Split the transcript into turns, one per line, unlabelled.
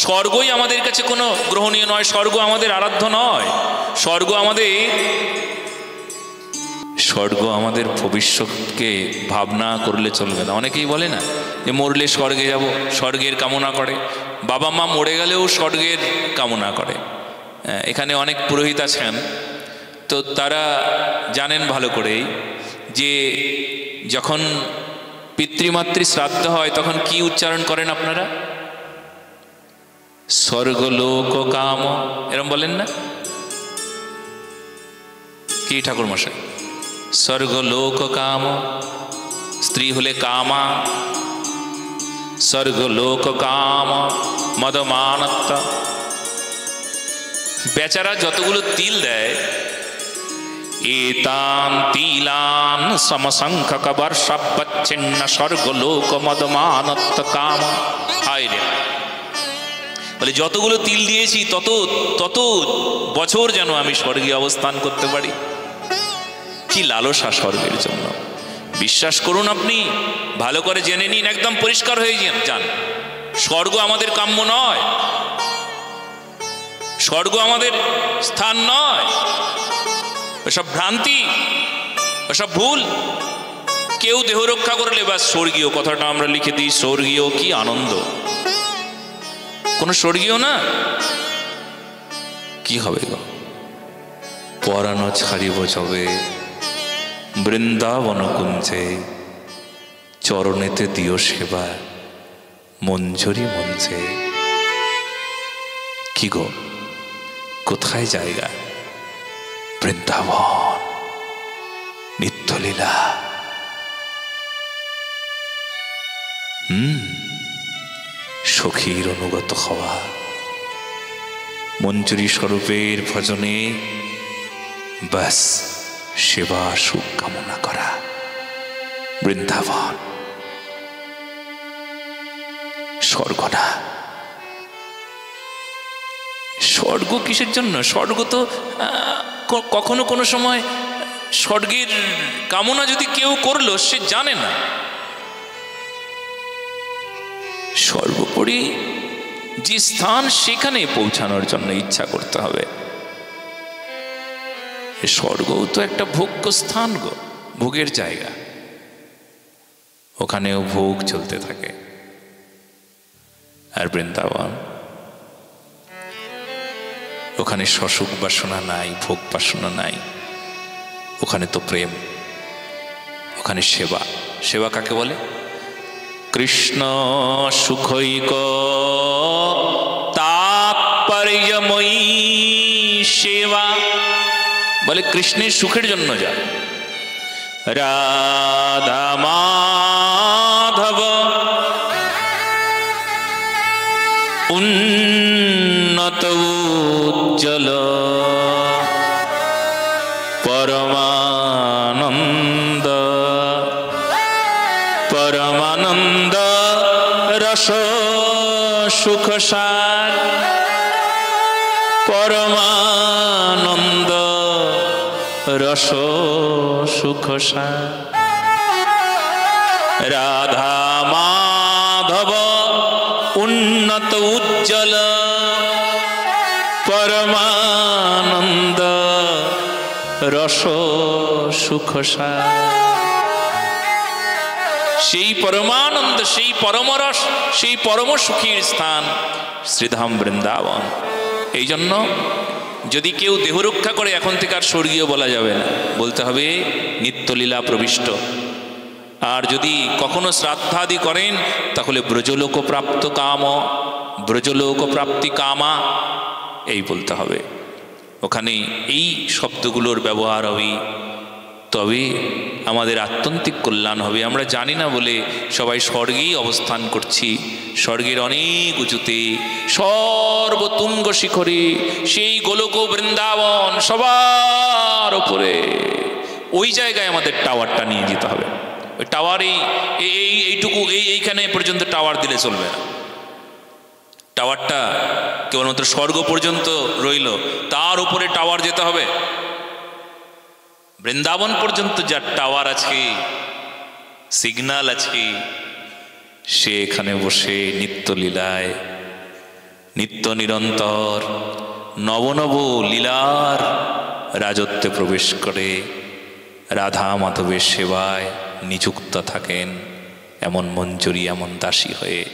স্বর্গই আমাদের কাছে কোনো গ্রহণীয় নয়, স্বর্গ আমাদের আরাধ্য নয়। স্বর্গ আমাদের ভবিষ্যৎকে ভাবনা করলে চলবে না। অনেকেই বলে না যে মরলে স্বর্গে যাব, স্বর্গের কামনা করে। বাবা মা মরে গেলেও স্বর্গের কামনা করে। এখানে অনেক পুরোহিত আছেন, তো তারা জানেন ভালো করেই যে যখন পিতৃমাতৃ শ্রাদ্ধ হয় তখন কি উচ্চারণ করেন আপনারা? স্বর্গলোক কাম, এরম বলেন না? কি ঠাকুর মশাই? স্বর্গলোক কাম, স্ত্রী হলে কামা, স্বর্গলোক কাম মদমানত্ব। বেচারা যতগুলো তিল দেয়, এতান তিলান সমসংখ্যক বর্ষাবচ্ছিন্ন স্বর্গলোক মদমানত্ব কাম। হায় রে, বলে যতগুলো তিল দিয়েছি তত বছর যেন আমি স্বর্গে অবস্থান করতে পারি। কি লালসা স্বর্গের জন্য! বিশ্বাস করুন, আপনি ভালো করে জেনে নিন, একদম পরিষ্কার হয়ে যান। স্বর্গ আমাদের কাম্য নয়, স্বর্গ আমাদের স্থান নয়। এসব ভ্রান্তি, এসব ভুল। কেউ দেহ রক্ষা করলে বা স্বর্গীয় কথাটা আমরা লিখে দিই, স্বর্গীয় কি আনন্দ! কোনো স্বর্গীয় না। কি হবে গো? পরানো ছাড়িব যবে বৃন্দাবন কুঞ্জে, চরণেতে দিও সেবা মঞ্জুরি মঞ্চে। কি গো, কোথায় জায়গা? বৃন্দাবন, নিত্যলীলা। সখীর অনুগত হওয়া, মঞ্জুরি স্বরূপের ভজনে বাস সেবা সুখ কামনা করা। বৃন্দাবন, স্বর্গ না। স্বর্গ কিসের জন্য? স্বর্গ তো কখনো কোনো সময় স্বর্গের কামনা যদি কেউ করলো, সে জানে না। সর্বোপরি যে স্থান, সেখানে পৌঁছানোর জন্য ইচ্ছা করতে হবে। স্বর্গও তো একটা ভোগ্য স্থান গো, ভোগের জায়গা। ওখানেও ভোগ চলতে থাকে। আর বৃন্দাবন, ওখানে সসুখ বাসনা নাই, ভোগ বাসনা নাই। ওখানে তো প্রেম, ওখানে সেবা। সেবা কাকে বলে? কৃষ্ণ সুখৈক তাৎপর্যময়ী সেবা বলে। কৃষ্ণের সুখের জন্য যা। রাধা মাধব উন্নত উজ্জ্বল পরমানন্দ, পরমানন্দ রস সুখ সার, পরমানন্দ রস সুখ সার। রাধা মাধব উন্নত উজ্জ্বল পরমানন্দ রস সুখ সার। সেই পরমানন্দ, সেই পরমরস, সেই পরম সুখীর স্থান শ্রীধাম বৃন্দাবন। এই জন্য যদি কেউ দেহ রক্ষা করে, এখন থেকে আর স্বর্গীয় বলা যাবে না, বলতে হবে নিত্যলীলা প্রবিষ্ট। আর যদি কখনো শ্রাদ্ধাদি করেন, তাহলে ব্রজলোক প্রাপ্ত কাম, ব্রজলোক প্রাপ্তি কামা, এই বলতে হবে। ওখানে এই শব্দগুলোর ব্যবহার হবে, তবে আমাদের আত্যন্তিক কল্যাণ হবে। আমরা জানি না বলে সবাই স্বর্গেই অবস্থান করছি। স্বর্গের অনেক উঁচুতে, সর্বতুঙ্গ শিখরে, সেই গোলক বৃন্দাবন সবার ওপরে, ওই জায়গায় আমাদের টাওয়ারটা নিয়ে যেতে হবে। ওই টাওয়ার এইটুকু এইখানে পর্যন্ত টাওয়ার দিলে চলবে না। টাওয়ারটা কেবলমাত্র স্বর্গ পর্যন্ত রইল, তার উপরে টাওয়ার যেতে হবে। বৃন্দাবন পর্যন্ত যার টাওয়ার আছে, সিগন্যাল আছে, সে এখানে বসে নিত্যলীলায় নিত্য নিরন্তর নব নব লীলার রাজত্বে প্রবেশ করে রাধা মাধবের সেবায় নিযুক্ত থাকেন, এমন মঞ্জুরি, এমন দাসী হয়ে।